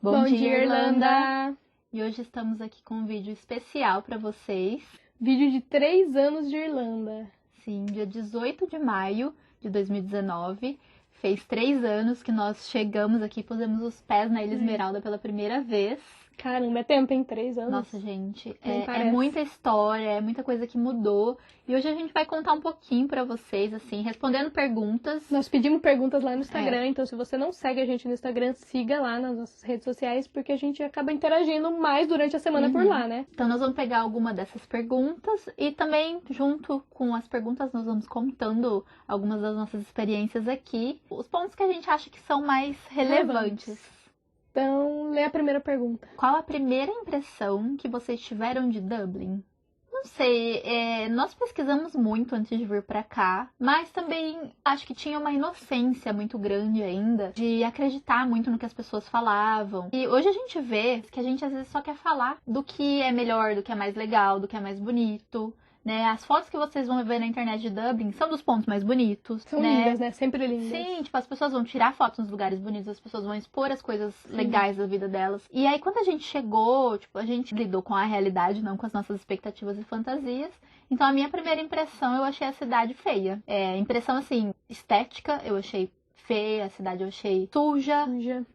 Bom dia, Irlanda! E hoje estamos aqui com um vídeo especial para vocês. Vídeo de 3 anos de Irlanda. Sim, dia 18 de maio de 2019. Fez 3 anos que nós chegamos aqui, pusemos os pés na Ilha Esmeralda pela primeira vez. Caramba, é tempo, hein? 3 anos. Nossa, gente, é muita história, é muita coisa que mudou. E hoje a gente vai contar um pouquinho pra vocês, assim, respondendo perguntas. Nós pedimos perguntas lá no Instagram, então se você não segue a gente no Instagram, siga lá nas nossas redes sociais, porque a gente acaba interagindo mais durante a semana por lá, né? Então nós vamos pegar alguma dessas perguntas e também, junto com as perguntas, nós vamos contando algumas das nossas experiências aqui. Os pontos que a gente acha que são mais relevantes. Então, lê a primeira pergunta. Qual a primeira impressão que vocês tiveram de Dublin? Não sei, nós pesquisamos muito antes de vir pra cá, mas também acho que tinha uma inocência muito grande ainda de acreditar muito no que as pessoas falavam. E hoje a gente vê que a gente às vezes só quer falar do que é melhor, do que é mais legal, do que é mais bonito. Né? As fotos que vocês vão ver na internet de Dublin são dos pontos mais bonitos. São lindas, né? Sempre lindas. Sim, tipo, as pessoas vão tirar fotos nos lugares bonitos, as pessoas vão expor as coisas legais da vida delas. E aí, quando a gente chegou, tipo, a gente lidou com a realidade, não com as nossas expectativas e fantasias. Então, a minha primeira impressão, eu achei a cidade feia. Impressão, assim, estética, eu achei feia, a cidade eu achei suja.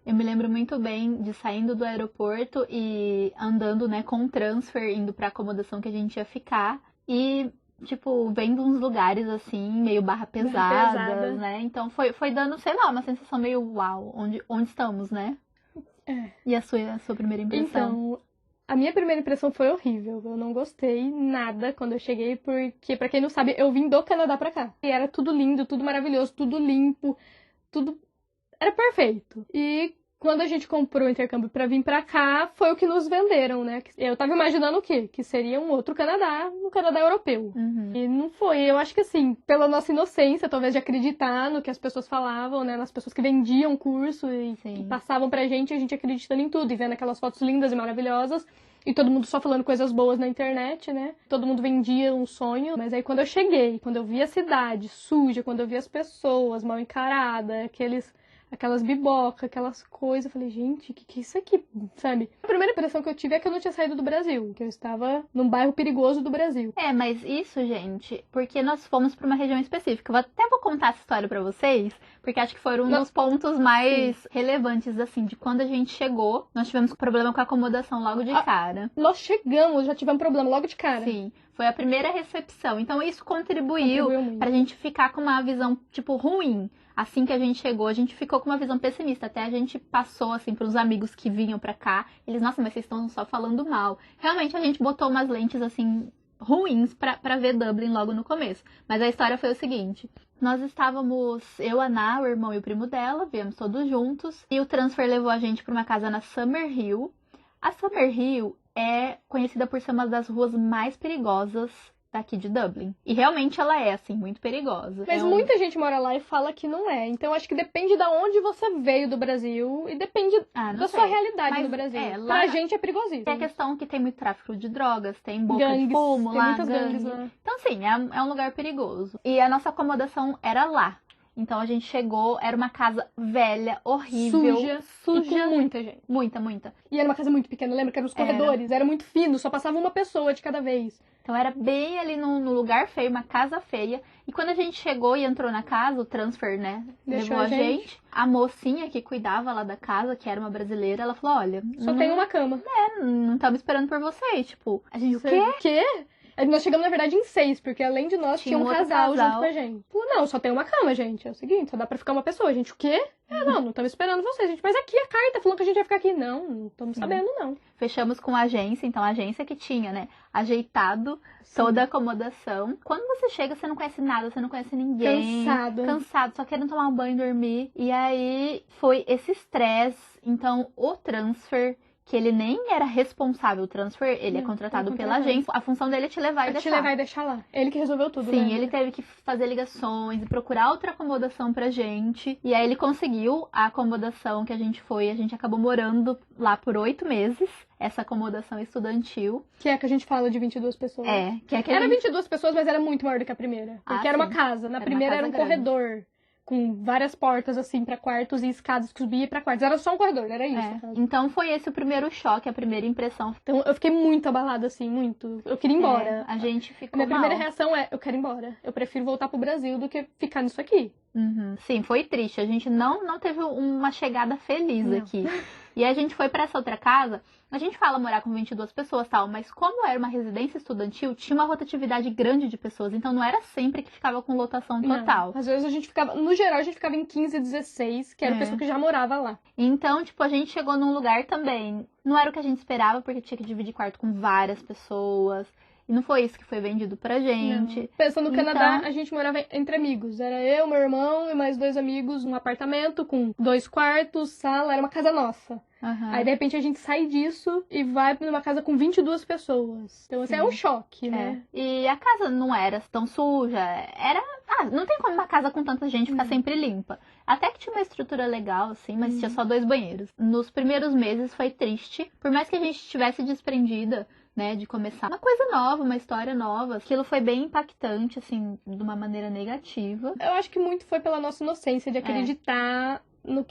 Eu me lembro muito bem de saindo do aeroporto e andando, né, com um transfer, indo pra acomodação que a gente ia ficar. E, tipo, vendo uns lugares, assim, meio barra pesada, né? Então, foi dando, sei lá, uma sensação meio uau, onde estamos, né? E a sua primeira impressão? Então, a minha primeira impressão foi horrível. Eu não gostei nada quando eu cheguei, porque, pra quem não sabe, eu vim do Canadá pra cá. E era tudo lindo, tudo maravilhoso, tudo limpo, tudo era perfeito. E quando a gente comprou o intercâmbio pra vir pra cá, foi o que nos venderam, né? Eu tava imaginando o quê? Que seria um outro Canadá, um Canadá europeu. E não foi. Eu acho que assim, pela nossa inocência, talvez de acreditar no que as pessoas falavam, né? Nas pessoas que vendiam o curso e que passavam pra gente, a gente acreditando em tudo. E vendo aquelas fotos lindas e maravilhosas. E todo mundo só falando coisas boas na internet, né? Todo mundo vendia um sonho. Mas aí quando eu cheguei, quando eu vi a cidade suja, quando eu vi as pessoas mal encaradas, aquelas bibocas, aquelas coisas. Eu falei, gente, que é isso aqui, sabe? A primeira impressão que eu tive é que eu não tinha saído do Brasil, que eu estava num bairro perigoso do Brasil. Mas isso, gente, porque nós fomos pra uma região específica. Eu até vou contar essa história pra vocês, porque acho que foram um dos pontos mais relevantes, assim, de quando a gente chegou. Nós tivemos problema com a acomodação logo de cara. Nós chegamos, já tivemos problema logo de cara. Sim. Foi a primeira recepção. Então, isso contribuiu pra gente ficar com uma visão, tipo, ruim. Assim que a gente chegou, a gente ficou com uma visão pessimista. Até a gente passou, assim, pros amigos que vinham pra cá. Eles, nossa, mas vocês estão só falando mal. Realmente, a gente botou umas lentes, assim, ruins pra ver Dublin logo no começo. Mas a história foi o seguinte. Nós estávamos, eu, a Ana, o irmão e o primo dela, viemos todos juntos. E o transfer levou a gente pra uma casa na Summerhill. A Summerhill é conhecida por ser uma das ruas mais perigosas daqui de Dublin. E realmente ela é, assim, muito perigosa. Mas muita gente mora lá e fala que não é. Então acho que depende de onde você veio do Brasil e depende da sua realidade no Brasil. Lá, pra gente é perigosíssimo. É a questão que tem muito tráfico de drogas, tem boca de fumo lá, muitas gangues lá. Então, assim, é um lugar perigoso. E a nossa acomodação era lá. Então a gente chegou, era uma casa velha, horrível, suja. E com muita gente. Muita. E era uma casa muito pequena, lembra que eram os corredores, era muito fino, só passava uma pessoa de cada vez. Então era bem ali no lugar feio, uma casa feia. E quando a gente chegou e entrou na casa, o transfer, né, levou a gente. A mocinha que cuidava lá da casa, que era uma brasileira, ela falou, olha... Só tem uma cama. Não estamos esperando por vocês, tipo... A gente, o quê? O quê? Nós chegamos, na verdade, em 6, porque além de nós tinha um casal junto com a gente. Falou, não, só tem uma cama, gente. É o seguinte, só dá pra ficar uma pessoa. A gente, o quê? Não estamos esperando vocês, gente. Mas aqui a carta falando que a gente vai ficar aqui. Não estamos sabendo, não. Fechamos com a agência, então a agência que tinha, né, ajeitado toda a acomodação. Quando você chega, você não conhece nada, você não conhece ninguém. Cansado, só querendo tomar um banho e dormir. E aí foi esse estresse. Então o transfer... que ele nem era responsável, o transfer, ele é contratado pela agência. A função dele é te levar e deixar. Te levar e deixar lá. Ele que resolveu tudo, Sim, né? ele teve que fazer ligações e procurar outra acomodação pra gente. E aí ele conseguiu a acomodação que a gente foi. A gente acabou morando lá por 8 meses. Essa acomodação estudantil. Que é a que a gente fala de 22 pessoas. Que era 22 pessoas, mas era muito maior do que a primeira. Porque era uma casa. Na primeira era um corredor com várias portas, assim, pra quartos e escadas que subia pra quartos. Era só um corredor, era isso. Então foi esse o primeiro choque, a primeira impressão. Então eu fiquei muito abalada, assim, muito. Eu queria ir embora. A gente ficou A minha mal. primeira reação é, eu quero ir embora. Eu prefiro voltar pro Brasil do que ficar nisso aqui. Sim, foi triste. A gente não teve uma chegada feliz aqui. E a gente foi pra essa outra casa. A gente fala morar com 22 pessoas, tal, mas como era uma residência estudantil, tinha uma rotatividade grande de pessoas, então não era sempre que ficava com lotação total. Não. Às vezes a gente ficava, no geral, a gente ficava em 15, 16, que era a pessoa que já morava lá. Então, tipo, a gente chegou num lugar também, não era o que a gente esperava, porque tinha que dividir quarto com várias pessoas. E não foi isso que foi vendido pra gente. Não. Pensando no Canadá, a gente morava entre amigos. Era eu, meu irmão e mais 2 amigos num apartamento com 2 quartos, sala, era uma casa nossa. Aí, de repente, a gente sai disso e vai numa casa com 22 pessoas. Então, assim, é um choque, né? E a casa não era tão suja. Era... não tem como uma casa com tanta gente ficar sempre limpa. Até que tinha uma estrutura legal, assim, mas tinha só 2 banheiros. Nos primeiros meses foi triste. Por mais que a gente estivesse desprendida, né, de começar uma coisa nova, uma história nova. Aquilo foi bem impactante, assim, de uma maneira negativa. Eu acho que muito foi pela nossa inocência de acreditar no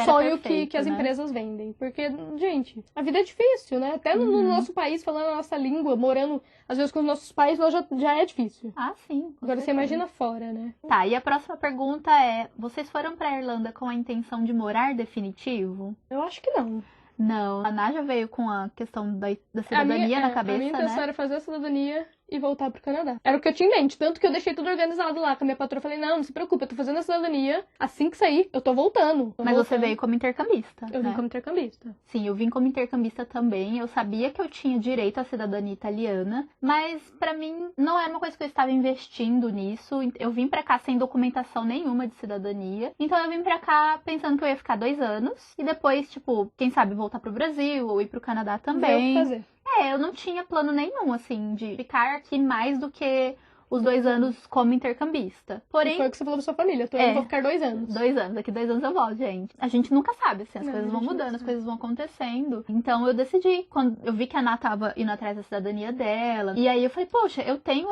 sonho perfeito, que as empresas vendem. Porque, gente, a vida é difícil, né? Até no nosso país, falando a nossa língua, morando, às vezes, com os nossos pais, já é difícil. Sim. Agora você imagina fora, né? Tá, e a próxima pergunta é: vocês foram pra Irlanda com a intenção de morar definitivo? Eu acho que não. Não, a Nádia veio com a questão da cidadania na cabeça, a minha intenção né? era fazer a cidadania e voltar pro Canadá. Era o que eu tinha em mente, tanto que eu deixei tudo organizado lá com a minha patroa. Eu falei, não se preocupe, eu tô fazendo a cidadania, assim que sair, eu tô voltando. Mas você veio como intercambista, Eu vim como intercambista. Sim, eu vim como intercambista também. Eu sabia que eu tinha direito à cidadania italiana, mas pra mim não era uma coisa que eu estava investindo nisso. Eu vim pra cá sem documentação nenhuma de cidadania. Então eu vim pra cá pensando que eu ia ficar 2 anos e depois, tipo, quem sabe voltar pro Brasil ou ir pro Canadá também. Ver o que fazer. Eu não tinha plano nenhum, assim, de ficar aqui mais do que os 2 anos como intercambista. Porém... Foi o que você falou da sua família. Eu vou ficar 2 anos. 2 anos. Daqui 2 anos eu volto, gente. A gente nunca sabe, assim. As coisas vão mudando, as coisas vão acontecendo. Então eu decidi. Quando eu vi que a Ana tava indo atrás da cidadania dela. E aí eu falei, poxa, eu tenho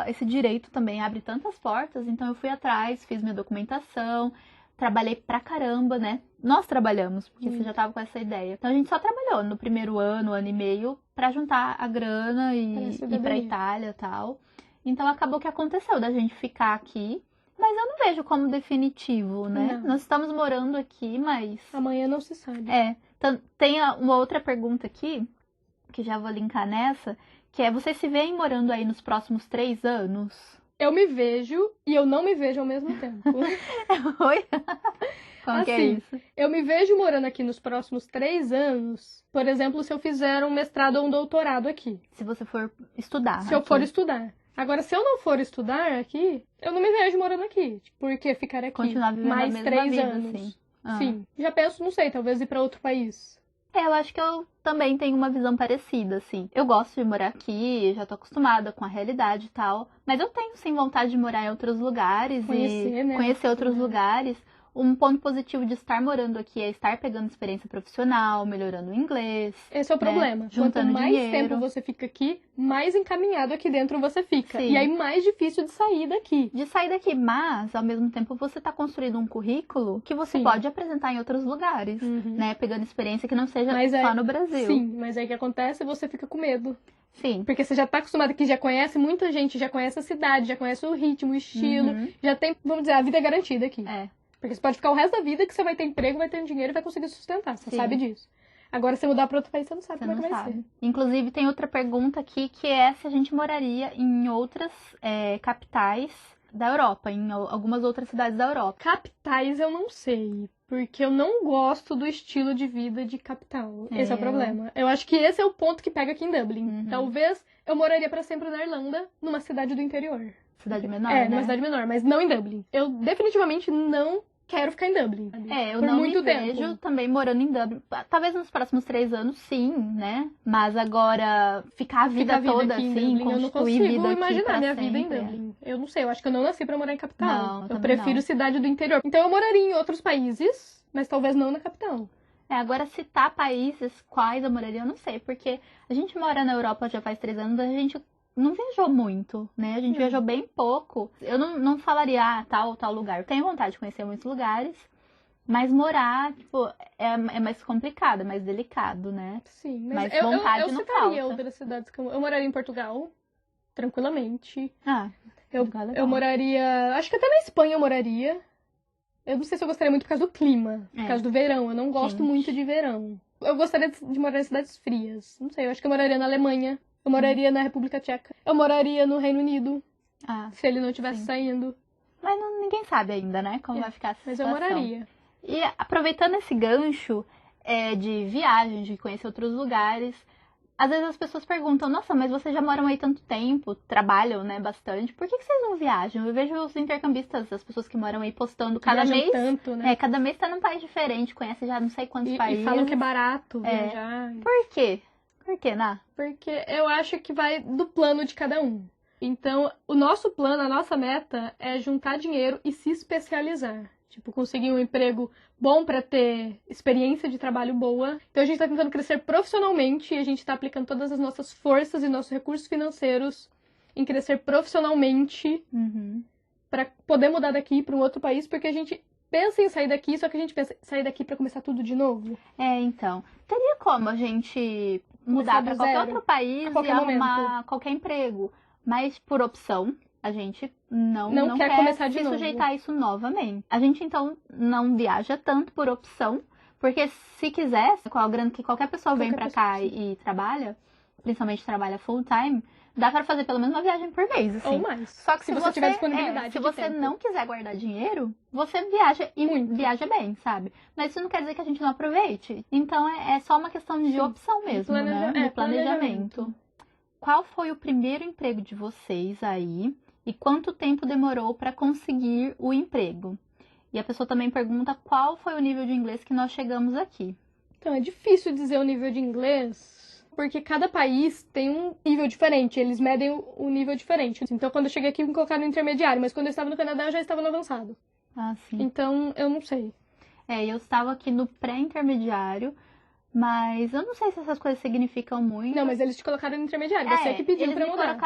esse direito também. Abre tantas portas. Então eu fui atrás, fiz minha documentação. Trabalhei pra caramba, né? Nós trabalhamos, porque você já tava com essa ideia. Então a gente só trabalhou no primeiro ano e meio, pra juntar a grana e ir pra Itália e tal. Então acabou que aconteceu da gente ficar aqui. Mas eu não vejo como definitivo, né? Não. Nós estamos morando aqui, mas... Amanhã não se sabe. Então, tem uma outra pergunta aqui, que já vou linkar nessa, que é, vocês se veem morando aí nos próximos 3 anos? Eu me vejo e eu não me vejo ao mesmo tempo. Oi? Como que é isso? Eu me vejo morando aqui nos próximos 3 anos, por exemplo, se eu fizer um mestrado ou um doutorado aqui. Se você for estudar. Se eu for estudar. Agora, se eu não for estudar aqui, eu não me vejo morando aqui. Porque ficar aqui continuar vivendo mais a mesma 3 vida, anos. Assim. Sim. Já penso, não sei, talvez ir pra outro país. Eu acho que eu também tenho uma visão parecida, assim. Eu gosto de morar aqui, já tô acostumada com a realidade e tal. Mas eu tenho, sim, vontade de morar em outros lugares conhecer outros lugares. Um ponto positivo de estar morando aqui é estar pegando experiência profissional, melhorando o inglês. Esse é o problema. Juntando Quanto mais dinheiro. tempo você fica aqui, mais encaminhado aqui dentro você fica. Sim. E aí mais difícil de sair daqui. Mas, ao mesmo tempo, você está construindo um currículo que você pode apresentar em outros lugares, né? Pegando experiência que não seja só no Brasil. Sim, mas aí o que acontece, você fica com medo. Sim. Porque você já tá acostumado aqui, já conhece muita gente, já conhece a cidade, já conhece o ritmo, o estilo. Já tem, vamos dizer, a vida garantida aqui. Porque você pode ficar o resto da vida que você vai ter emprego, vai ter dinheiro e vai conseguir sustentar. Você sabe disso. Agora, se mudar para outro país, você não sabe como é que vai ser. Inclusive, tem outra pergunta aqui, que é se a gente moraria em outras capitais da Europa, em algumas outras cidades da Europa. Capitais eu não sei, porque eu não gosto do estilo de vida de capital. Esse é o problema. Eu acho que esse é o ponto que pega aqui em Dublin. Talvez eu moraria para sempre na Irlanda, numa cidade do interior. Cidade menor, né? Numa cidade menor, mas não em Dublin. Eu definitivamente não quero ficar em Dublin. Eu por não muito me vejo também morando em Dublin. Talvez nos próximos 3 anos, sim, né? Mas agora, ficar a vida toda aqui assim, em Dublin, eu não constituir vida consigo aqui imaginar pra minha vida em sempre. Dublin. Eu não sei, eu acho que eu não nasci pra morar em capital. Não, eu prefiro cidade do interior. Então eu moraria em outros países, mas talvez não na capital. Agora citar países quais eu moraria, eu não sei, porque a gente mora na Europa já faz 3 anos, a gente não viajou muito, né? A gente viajou bem pouco. Eu não falaria, tal lugar. Eu tenho vontade de conhecer muitos lugares, mas morar, tipo, é mais complicado, é mais delicado, né? Sim, Mas eu vontade não citaria falta. outras cidades que eu moraria em Portugal, tranquilamente. Ah, Eu moraria. Acho que até na Espanha eu moraria. Eu não sei se eu gostaria muito por causa do clima, por causa do verão. Eu não gosto muito de verão. Eu gostaria de morar em cidades frias. Não sei, eu acho que eu moraria na Alemanha. Eu moraria na República Tcheca. Eu moraria no Reino Unido. Se ele não estivesse saindo. Mas ninguém sabe ainda, né? Como vai ficar essa situação. Mas eu moraria. E aproveitando esse gancho de viagem, de conhecer outros lugares, às vezes as pessoas perguntam, nossa, mas vocês já moram aí tanto tempo, trabalham, né, bastante, por que vocês não viajam? Eu vejo os intercambistas, as pessoas que moram aí postando cada mês. Tanto, né? Cada mês tá num país diferente, conhece já não sei quantos países. E falam que é barato viajar. Por quê? Por quê, Ná? Porque eu acho que vai do plano de cada um. Então, o nosso plano, a nossa meta é juntar dinheiro e se especializar. Tipo, conseguir um emprego bom para ter experiência de trabalho boa. Então, a gente está tentando crescer profissionalmente e a gente está aplicando todas as nossas forças e nossos recursos financeiros em crescer profissionalmente para poder mudar daqui para um outro país, porque a gente pensa em sair daqui, só que a gente pensa em sair daqui para começar tudo de novo. Então. Teria como a gente mudar para qualquer outro país e arrumar qualquer emprego, mas por opção. A gente não quer começar de se novo. sujeitar a isso novamente. A gente, então, não viaja tanto por opção, porque se quisesse, com a grana que qualquer pessoa vem pra cá e trabalha, principalmente trabalha full time, dá pra fazer pelo menos uma viagem por mês, assim. Ou mais. Só que se você tiver disponibilidade se você não quiser guardar dinheiro, você viaja e viaja bem, sabe? Mas isso não quer dizer que a gente não aproveite. Então, é só uma questão de opção mesmo, né? De planejamento. Qual foi o primeiro emprego de vocês aí? E quanto tempo demorou para conseguir o emprego? E a pessoa também pergunta qual foi o nível de inglês que nós chegamos aqui. Então, é difícil dizer o nível de inglês, porque cada país tem um nível diferente, eles medem o nível diferente. Então, quando eu cheguei aqui, me colocaram no intermediário, mas quando eu estava no Canadá, eu já estava no avançado. Sim. Então, eu não sei. Eu estava aqui no pré-intermediário, mas eu não sei se essas coisas significam muito. Não, mas eles te colocaram no intermediário, você que pediu pra mudar.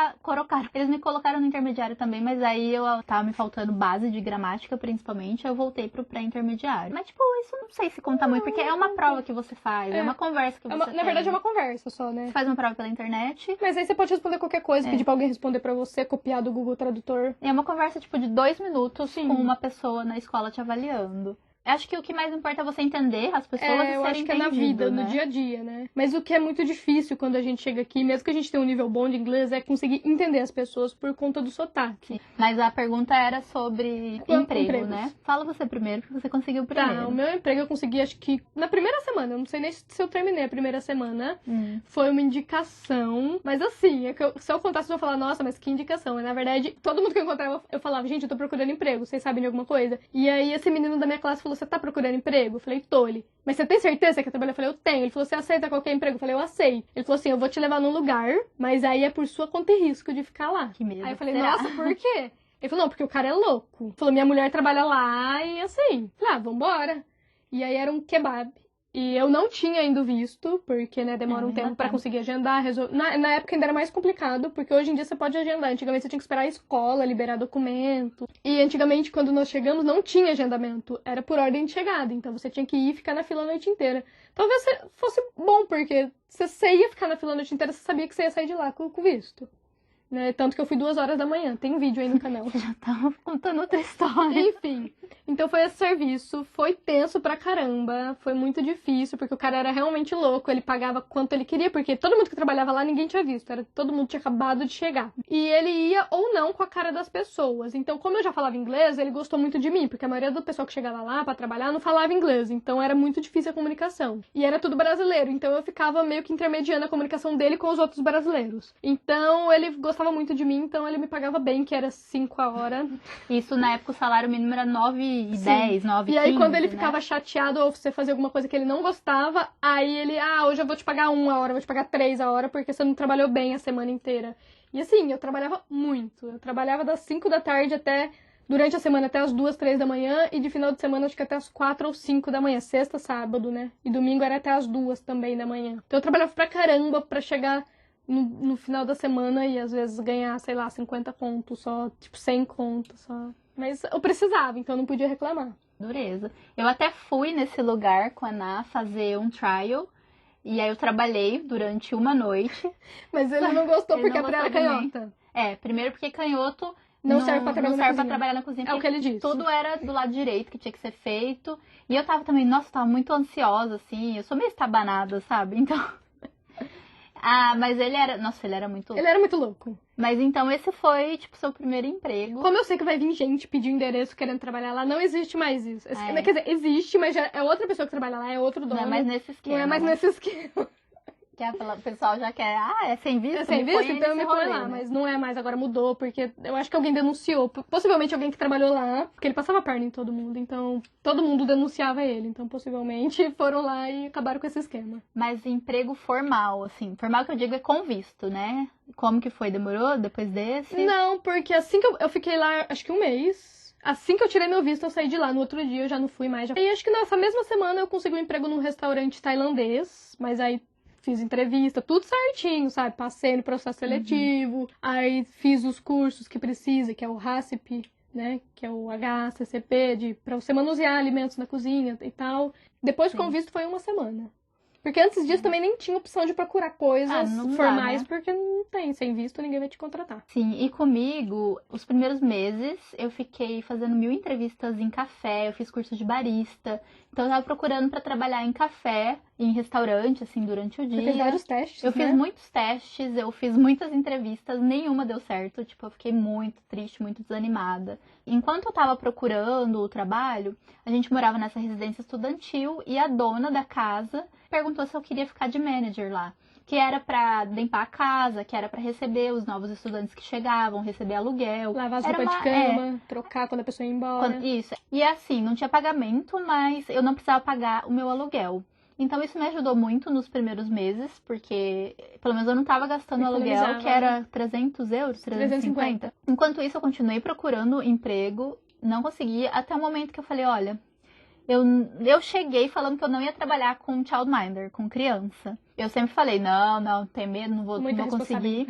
Eles me colocaram no intermediário também, mas aí eu tava me faltando base de gramática, principalmente, eu voltei pro pré-intermediário. Mas, tipo, isso não sei se conta muito, porque é uma prova que você faz, é uma conversa que você tem. Na verdade, é uma conversa só, né? Você faz uma prova pela internet. Mas aí você pode responder qualquer coisa, pedir pra alguém responder pra você, copiar do Google Tradutor. É uma conversa, tipo, de 2 minutos com uma pessoa na escola te avaliando. Acho que o que mais importa é você entender as pessoas e serem eu acho que é na vida, no dia a dia, né? Mas o que é muito difícil quando a gente chega aqui, mesmo que a gente tenha um nível bom de inglês, é conseguir entender as pessoas por conta do sotaque. Sim. Mas a pergunta era sobre emprego, né? Fala você primeiro, porque você conseguiu primeiro. Tá, o meu emprego eu consegui, acho que na primeira semana. Eu não sei nem se eu terminei a primeira semana. Foi uma indicação. Mas assim, se eu contasse, eu ia falar, nossa, mas que indicação. E, na verdade, todo mundo que eu encontrava, eu falava, gente, eu tô procurando emprego. Vocês sabem de alguma coisa? E aí, esse menino da minha classe falou, você tá procurando emprego? Eu falei, tô. Ele, mas você tem certeza que quer trabalhar? Eu falei, eu tenho. Ele falou, você aceita qualquer emprego? Eu falei, eu aceito. Ele falou assim, eu vou te levar num lugar, mas aí é por sua conta e risco de ficar lá. Que medo. Aí eu falei, nossa, por quê? Ele falou, não, porque o cara é louco. Ele falou, minha mulher trabalha lá e assim. Eu falei, vambora. E aí era um kebab. E eu não tinha ainda visto, porque, né, demora um tempo pra conseguir agendar. Na época ainda era mais complicado, porque hoje em dia você pode agendar. Antigamente você tinha que esperar a escola liberar documento. E antigamente, quando nós chegamos, não tinha agendamento. Era por ordem de chegada. Então você tinha que ir e ficar na fila a noite inteira. Talvez fosse bom, porque se você ia ficar na fila a noite inteira, você sabia que você ia sair de lá com o visto. Né? Tanto que eu fui 2 horas da manhã. Tem um vídeo aí no canal. Já tava contando outra história. Enfim. Então foi esse serviço. Foi tenso pra caramba. Foi muito difícil, porque o cara era realmente louco. Ele pagava quanto ele queria, porque todo mundo que trabalhava lá, ninguém tinha visto. Todo mundo tinha acabado de chegar. E ele ia ou não com a cara das pessoas. Então, como eu já falava inglês, ele gostou muito de mim, porque a maioria do pessoal que chegava lá pra trabalhar não falava inglês. Então era muito difícil a comunicação. E era tudo brasileiro. Então eu ficava meio que intermediando a comunicação dele com os outros brasileiros. Então ele gostava muito de mim, então ele me pagava bem, que era 5 a hora. Isso na época o salário mínimo era 9,10, 9,15. E aí quando ele ficava chateado ou você fazia alguma coisa que ele não gostava, aí ele, hoje eu vou te pagar 1 a hora, vou te pagar 3 a hora, porque você não trabalhou bem a semana inteira. E assim, eu trabalhava muito. Eu trabalhava das 5 da tarde até, durante a semana, até as 2, 3 da manhã, e de final de semana acho que até as 4 ou 5 da manhã, sexta, sábado, né? E domingo era até as 2 também da manhã. Então eu trabalhava pra caramba pra chegar no final da semana e às vezes ganhar, sei lá, 50 contos só, tipo 100 contos só. Mas eu precisava, então eu não podia reclamar. Dureza. Eu até fui nesse lugar com a Ná fazer um trial. E aí eu trabalhei durante uma noite. Mas ele não gostou Ele porque não a Pri era gostou de mim. canhota. Primeiro porque canhoto Não serve pra trabalhar não na serve pra cozinha. trabalhar na cozinha. É o que ele disse. Tudo era do lado direito que tinha que ser feito. E eu tava também, nossa, tava muito ansiosa, assim. Eu sou meio estabanada, sabe? Então... mas ele era... Nossa, ele era muito louco. Ele era muito louco. Mas então esse foi, tipo, seu primeiro emprego. Como eu sei que vai vir gente pedir endereço querendo trabalhar lá, não existe mais isso. Quer dizer, existe, mas já é outra pessoa que trabalha lá, é outro dono. Não é mais nesse esquema. Não é mais nesse esquema. Que o pessoal já quer, é sem visto? É sem visto, então eu me põe rolê, lá. né? Mas não é mais, agora mudou, porque eu acho que alguém denunciou. Possivelmente alguém que trabalhou lá, porque ele passava perna em todo mundo, então todo mundo denunciava ele. Então possivelmente foram lá e acabaram com esse esquema. Mas emprego formal, assim. Formal que eu digo é com visto, né? Como que foi? Demorou depois desse? Não, porque assim que eu fiquei lá, acho que um mês. Assim que eu tirei meu visto, eu saí de lá. No outro dia eu já não fui mais. E acho que nessa mesma semana eu consegui um emprego num restaurante tailandês, mas aí fiz entrevista, tudo certinho, sabe? Passei no processo seletivo, aí fiz os cursos que precisa, que é o HACCP, né? Que é o HACCP, pra você manusear alimentos na cozinha e tal. Depois com o visto foi uma semana. Porque antes disso também nem tinha opção de procurar coisas não dá, formais, né? Porque não tem. Sem visto, ninguém vai te contratar. Sim, e comigo, os primeiros meses, eu fiquei fazendo 1000 entrevistas em café, eu fiz curso de barista. Então eu tava procurando pra trabalhar em café, em restaurante, assim, durante o dia. Você fez vários testes, Eu né? fiz muitos testes, eu fiz muitas entrevistas, nenhuma deu certo. Tipo, eu fiquei muito triste, muito desanimada. Enquanto eu tava procurando o trabalho, a gente morava nessa residência estudantil e a dona da casa perguntou se eu queria ficar de manager lá. Que era pra limpar a casa, que era pra receber os novos estudantes que chegavam, receber aluguel. Lavar as Era roupas de cama, trocar quando a pessoa ia embora. Isso. E assim, não tinha pagamento, mas eu não precisava pagar o meu aluguel. Então isso me ajudou muito nos primeiros meses, porque pelo menos eu não estava gastando aluguel, que era 300 euros, 350. Enquanto isso eu continuei procurando emprego, não conseguia, até o momento que eu falei, olha, eu cheguei falando que eu não ia trabalhar com childminder, com criança. Eu sempre falei, não, tenho medo, não vou conseguir.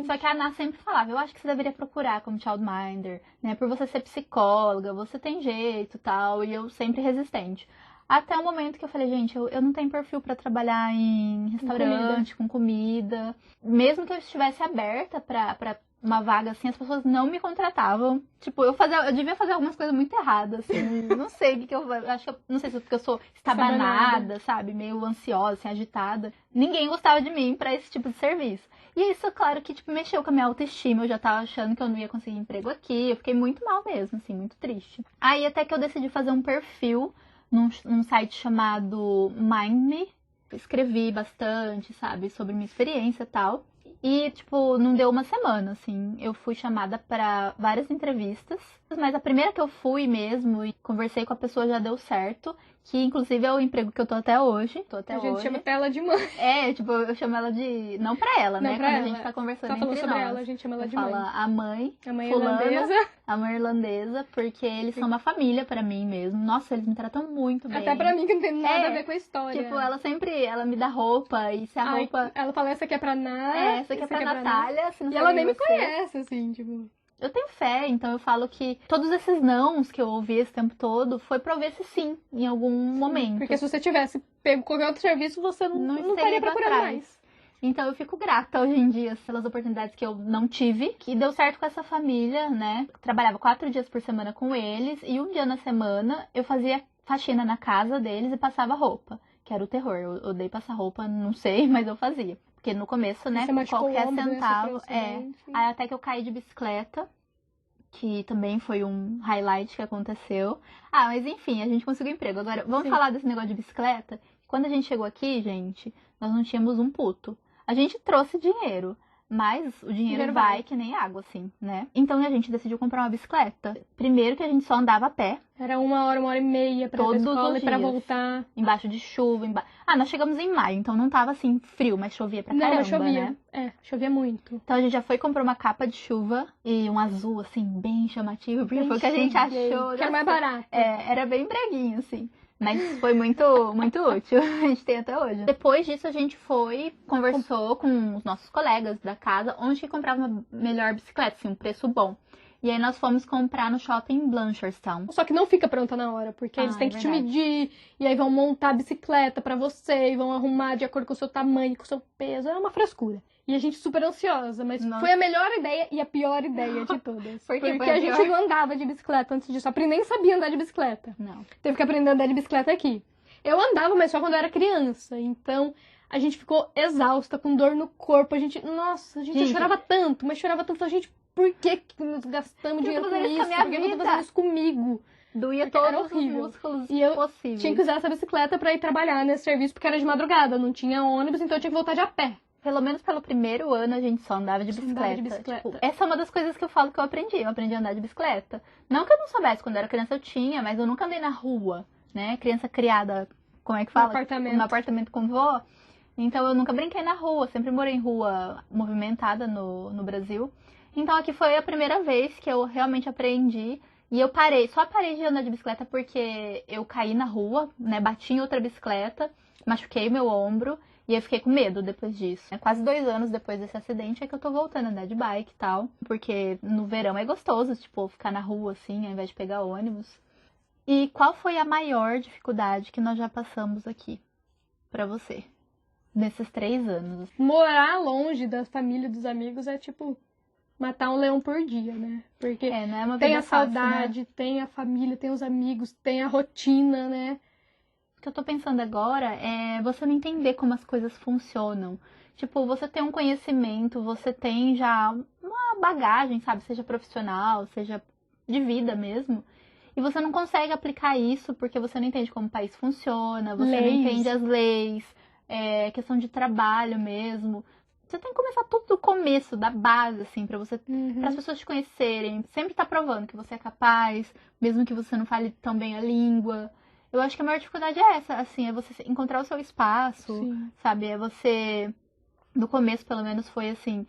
Só que a Ana sempre falava, eu acho que você deveria procurar como childminder, né? Por você ser psicóloga, você tem jeito e tal, e eu sempre resistente. Até o momento que eu falei, gente, eu não tenho perfil pra trabalhar em restaurante, com comida. Mesmo que eu estivesse aberta pra uma vaga assim, as pessoas não me contratavam. Tipo, eu devia fazer algumas coisas muito erradas, assim. Não sei o que eu acho que não sei se é porque eu sou estabanada, sabe? Meio ansiosa, assim, agitada. Ninguém gostava de mim pra esse tipo de serviço. E isso, claro, que tipo, mexeu com a minha autoestima. Eu já tava achando que eu não ia conseguir emprego aqui. Eu fiquei muito mal mesmo, assim, muito triste. Aí até que eu decidi fazer um perfil num site chamado MindMe. Escrevi bastante, sabe, sobre minha experiência e tal. E, tipo, não deu uma semana, assim. Eu fui chamada para várias entrevistas. Mas a primeira que eu fui mesmo e conversei com a pessoa já deu certo. Que, inclusive, é o emprego que eu tô até hoje. A gente chama até ela de mãe. Tipo, eu chamo ela de... Não pra ela, não, né? Pra Quando ela. a gente tá conversando tá falando entre sobre nós. ela, a gente chama ela de mãe. Fala a mãe fulana, irlandesa. A mãe irlandesa, porque eles são uma família pra mim mesmo. Nossa, eles me tratam muito bem. Até pra mim, que não tem nada a ver com a história. Tipo, ela me dá roupa, e se a roupa... Ela fala, essa aqui é pra Ná. Essa aqui é pra Natália. E ela nem me conhece, assim, tipo... Eu tenho fé, então eu falo que todos esses nãos que eu ouvi esse tempo todo foi pra ouvir esse sim, em algum momento. Porque se você tivesse pego qualquer outro serviço, você não estaria procurando mais. Então eu fico grata hoje em dia pelas oportunidades que eu não tive, que deu certo com essa família, né? Trabalhava 4 dias por semana com eles e um dia na semana eu fazia faxina na casa deles e passava roupa, que era o terror. Eu odeio passar roupa, não sei, mas eu fazia. Porque no começo, né, qualquer centavo... Aí até que eu caí de bicicleta, que também foi um highlight que aconteceu. Mas enfim, a gente conseguiu emprego. Agora, vamos falar desse negócio de bicicleta. Quando a gente chegou aqui, gente, nós não tínhamos um puto. A gente trouxe dinheiro, mas o dinheiro vai que nem água, assim, né? Então a gente decidiu comprar uma bicicleta. Primeiro que a gente só andava a pé. Era 1 hora e meia pra ir pra escola e pra voltar. Embaixo de chuva. Nós chegamos em maio, então não tava assim frio, mas chovia pra caramba, mas chovia. né? Chovia muito. Então a gente já foi e comprou uma capa de chuva e um azul, assim, bem chamativo, porque foi o que a gente achou. Que era mais barato. Era bem breguinho, assim. Mas foi muito, muito útil. A gente tem até hoje. Depois disso, a gente conversou com os nossos colegas da casa, onde que comprava uma melhor bicicleta, assim, um preço bom. E aí nós fomos comprar no shopping Blanchardstown. Só que não fica pronta na hora, porque eles têm que te medir, e aí vão montar a bicicleta pra você, e vão arrumar de acordo com o seu tamanho, com o seu peso. É uma frescura. E a gente super ansiosa, mas foi a melhor ideia e a pior ideia de todas. Porque a gente não andava de bicicleta antes disso. Nem sabia andar de bicicleta. Não. Teve que aprender a andar de bicicleta aqui. Eu andava, mas só quando eu era criança. Então, a gente ficou exausta, com dor no corpo. Nossa, a gente chorava tanto, mas chorava tanto. A gente, por que nós gastamos dinheiro com isso? Por que eu tô fazendo isso comigo? Doía todos os músculos e eu tinha que usar essa bicicleta pra ir trabalhar nesse serviço, porque era de madrugada. Não tinha ônibus, então eu tinha que voltar de a pé. Pelo menos pelo primeiro ano a gente só andava de bicicleta. Tipo, essa é uma das coisas que eu falo que eu aprendi. Eu aprendi a andar de bicicleta. Não que eu não soubesse, quando eu era criança eu tinha, mas eu nunca andei na rua, né? Criança criada, como é que fala? No apartamento com vó. Então eu nunca brinquei na rua, sempre morei em rua movimentada no Brasil. Então aqui foi a primeira vez que eu realmente aprendi. E eu só parei de andar de bicicleta porque eu caí na rua, né? Bati em outra bicicleta, machuquei meu ombro. E eu fiquei com medo depois disso. Quase 2 anos depois desse acidente é que eu tô voltando a andar de bike e tal. Porque no verão é gostoso, tipo, ficar na rua assim, ao invés de pegar ônibus. E qual foi a maior dificuldade que nós já passamos aqui pra você? Nesses 3 anos. Morar longe da família e dos amigos é tipo matar um leão por dia, né? Porque não é uma tem vida a fácil, saudade, né? tem a família, tem os amigos, tem a rotina, né? O que eu tô pensando agora é você não entender como as coisas funcionam. Tipo, você tem um conhecimento, você tem já uma bagagem, sabe? Seja profissional, seja de vida mesmo. E você não consegue aplicar isso porque você não entende como o país funciona, você não entende as leis, questão de trabalho mesmo. Você tem que começar tudo do começo, da base, assim, para as pessoas te conhecerem. Sempre tá provando que você é capaz, mesmo que você não fale tão bem a língua. Eu acho que a maior dificuldade é essa, assim, é você encontrar o seu espaço, sabe? É você, no começo pelo menos foi assim,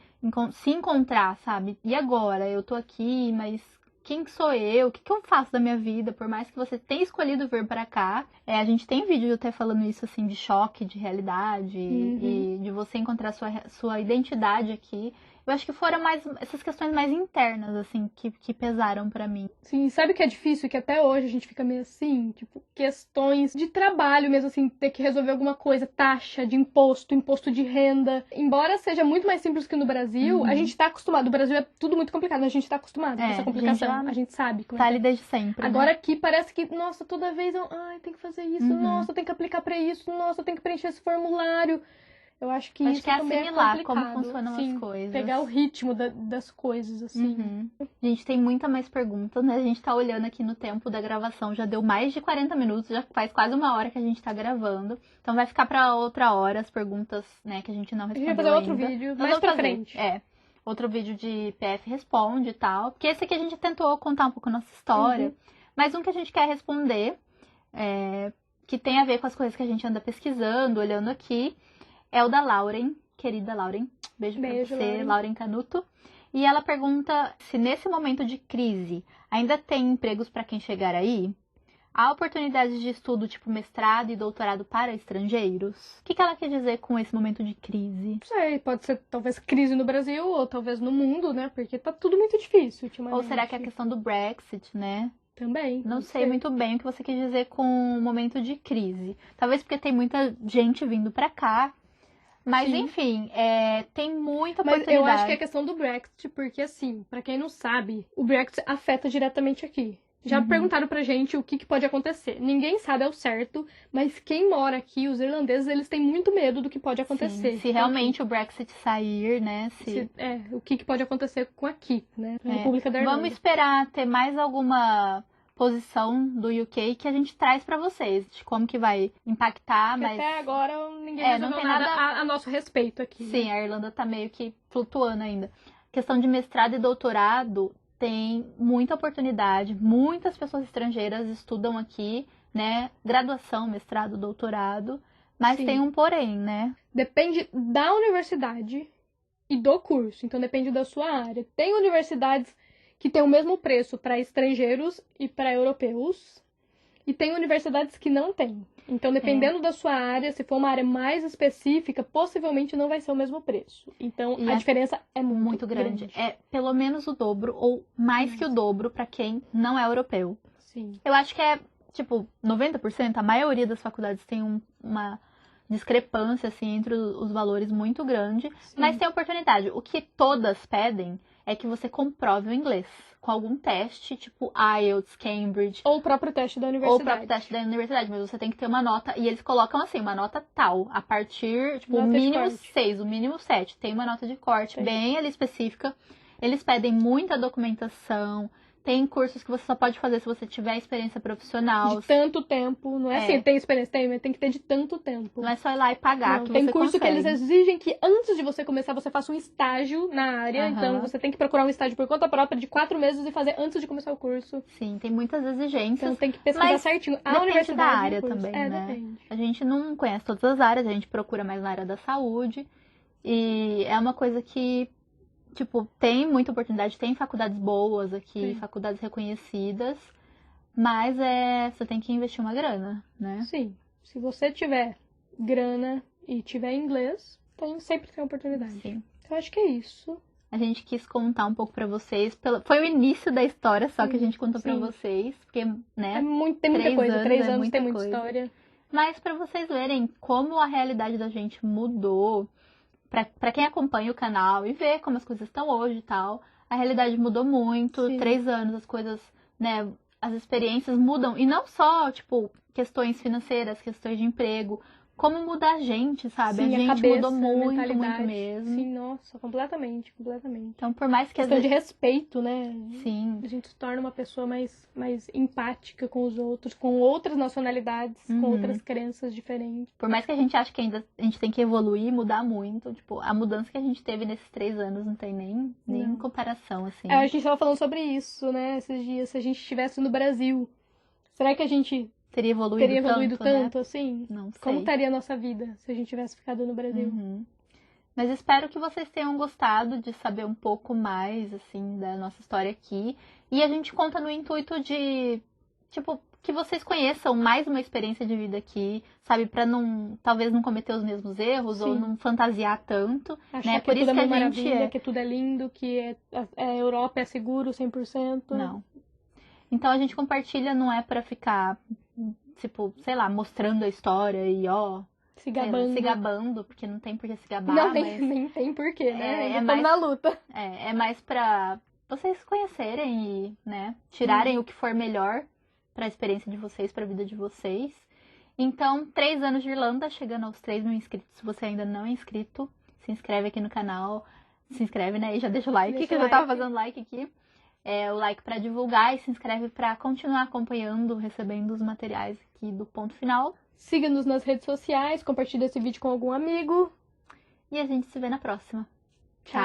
se encontrar, sabe? E agora? Eu tô aqui, mas quem que sou eu? O que que eu faço da minha vida? Por mais que você tenha escolhido vir pra cá, a gente tem vídeo até falando isso, assim, de choque, de realidade, e de você encontrar sua identidade aqui. Eu acho que foram mais essas questões mais internas, assim, que pesaram pra mim. Sim, sabe o que é difícil? Que até hoje a gente fica meio assim, tipo, questões de trabalho mesmo, assim, ter que resolver alguma coisa, taxa de imposto de renda. Embora seja muito mais simples que no Brasil, a gente tá acostumado. No Brasil é tudo muito complicado, mas a gente tá acostumado com essa complicação. A gente sabe como tá ali desde sempre. Agora né? Aqui parece que, nossa, toda vez tem que fazer isso, nossa, tem que aplicar pra isso, nossa, tem que preencher esse formulário. Eu acho que isso que é também assimilar é como funcionam as coisas. Pegar o ritmo das coisas, assim. A gente tem muita mais perguntas, né? A gente tá olhando aqui no tempo da gravação, já deu mais de 40 minutos, já faz quase 1 hora que a gente tá gravando. Então vai ficar pra outra hora as perguntas, né, que a gente não respondeu ainda. A gente vai fazer outro vídeo mais pra frente. Outro vídeo de PF Responde e tal. Porque esse aqui a gente tentou contar um pouco a nossa história. Mas um que a gente quer responder, que tem a ver com as coisas que a gente anda pesquisando, olhando aqui, é o da Lauren, querida Lauren. Beijo pra você, Lauren Canuto. E ela pergunta se nesse momento de crise ainda tem empregos para quem chegar aí? Há oportunidades de estudo tipo mestrado e doutorado para estrangeiros? O que ela quer dizer com esse momento de crise? Não sei, pode ser talvez crise no Brasil ou talvez no mundo, né? Porque tá tudo muito difícil ultimamente. Ou será que é a questão do Brexit, né? Também. Não sei muito bem o que você quer dizer com o momento de crise. Talvez porque tem muita gente vindo para cá. Mas, enfim, tem muita oportunidade. Mas eu acho que é a questão do Brexit, porque, assim, pra quem não sabe, o Brexit afeta diretamente aqui. Já perguntaram pra gente o que pode acontecer. Ninguém sabe ao certo, mas quem mora aqui, os irlandeses, eles têm muito medo do que pode acontecer. Sim, se realmente o Brexit sair, né? O que pode acontecer com aqui, né? Na República da Irlanda. Vamos esperar ter mais alguma posição do UK que a gente traz pra vocês, de como que vai impactar, mas até agora ninguém resolveu não tem nada a nosso respeito aqui. Sim, né? A Irlanda tá meio que flutuando ainda. Questão de mestrado e doutorado tem muita oportunidade, muitas pessoas estrangeiras estudam aqui, né? Graduação, mestrado, doutorado, mas tem um porém, né? Depende da universidade e do curso, então depende da sua área. Tem universidades que tem o mesmo preço para estrangeiros e para europeus. E tem universidades que não têm. Então, dependendo da sua área, se for uma área mais específica, possivelmente não vai ser o mesmo preço. Então, a diferença é muito grande. É pelo menos o dobro ou mais que o dobro para quem não é europeu. Sim. Eu acho que é, tipo, 90%, a maioria das faculdades tem uma discrepância, assim, entre os valores muito grande, mas tem oportunidade. O que todas pedem é que você comprove o inglês com algum teste, tipo IELTS, Cambridge. Ou o próprio teste da universidade. Mas você tem que ter uma nota, e eles colocam assim, uma nota tal, a partir, tipo, Nota o mínimo de corte. 6, o mínimo 7, tem uma nota de corte bem ali específica. Eles pedem muita documentação. Tem cursos que você só pode fazer se você tiver experiência profissional. De tanto tempo. Não é assim, tem experiência, mas tem que ter de tanto tempo. Não é só ir lá e pagar, Não, que tem você curso consegue. que eles exigem que antes de você começar, você faça um estágio na área. Então, você tem que procurar um estágio por conta própria de 4 meses e fazer antes de começar o curso. Sim, tem muitas exigências. Então, tem que pesquisar certinho. A Depende universidade da área também, né? Depende. A gente não conhece todas as áreas, a gente procura mais na área da saúde. E é uma coisa que... Tipo, tem muita oportunidade, tem faculdades boas aqui, faculdades reconhecidas, mas você tem que investir uma grana, né? Sim. Se você tiver grana e tiver inglês, sempre tem oportunidade. Sim. Eu acho que é isso. A gente quis contar um pouco pra vocês. Foi o início da história só que a gente contou pra vocês, porque, né? Tem muita coisa. 3 anos tem muita coisa. história. Mas pra vocês verem como a realidade da gente mudou. Pra quem acompanha o canal e vê como as coisas estão hoje e tal, a realidade mudou muito. 3 anos, as coisas, né, as experiências mudam. E não só, tipo, questões financeiras, questões de emprego, como muda a gente, sabe? Sim, a gente cabeça, mudou muito mentalidade. mesmo. Sim, nossa, completamente. Então, por mais que... Questão de respeito, né? Sim. A gente se torna uma pessoa mais empática com os outros, com outras nacionalidades, com outras crenças diferentes. Por mais que a gente ache que ainda a gente tem que evoluir, mudar muito, tipo, a mudança que a gente teve nesses 3 anos não tem nem comparação, assim. A gente tava falando sobre isso, né, esses dias. Se a gente estivesse no Brasil, será que a gente teria evoluído tanto né? assim? Não sei. Como estaria a nossa vida se a gente tivesse ficado no Brasil? Mas espero que vocês tenham gostado de saber um pouco mais, assim, da nossa história aqui. E a gente conta no intuito de, tipo, que vocês conheçam mais uma experiência de vida aqui, sabe? Pra talvez não cometer os mesmos erros ou não fantasiar tanto. Achar né? que Por isso tudo é que uma a gente maravilha, que tudo é lindo, que a Europa é seguro 100%. Não. Então a gente compartilha, não é pra ficar, tipo, sei lá, mostrando a história e se gabando, porque não tem por que se gabar. Não, nem tem porquê, né? É mais na luta. É mais pra vocês conhecerem e, né, tirarem o que for melhor pra experiência de vocês, pra vida de vocês. Então, 3 anos de Irlanda, chegando aos 3 mil inscritos. Se você ainda não é inscrito, se inscreve aqui no canal. Se inscreve, né? E já deixa o like, que eu já tava fazendo like aqui. O like pra divulgar e se inscreve pra continuar acompanhando, recebendo os materiais aqui do Ponto Final. Siga-nos nas redes sociais, compartilhe esse vídeo com algum amigo. E a gente se vê na próxima. Tchau!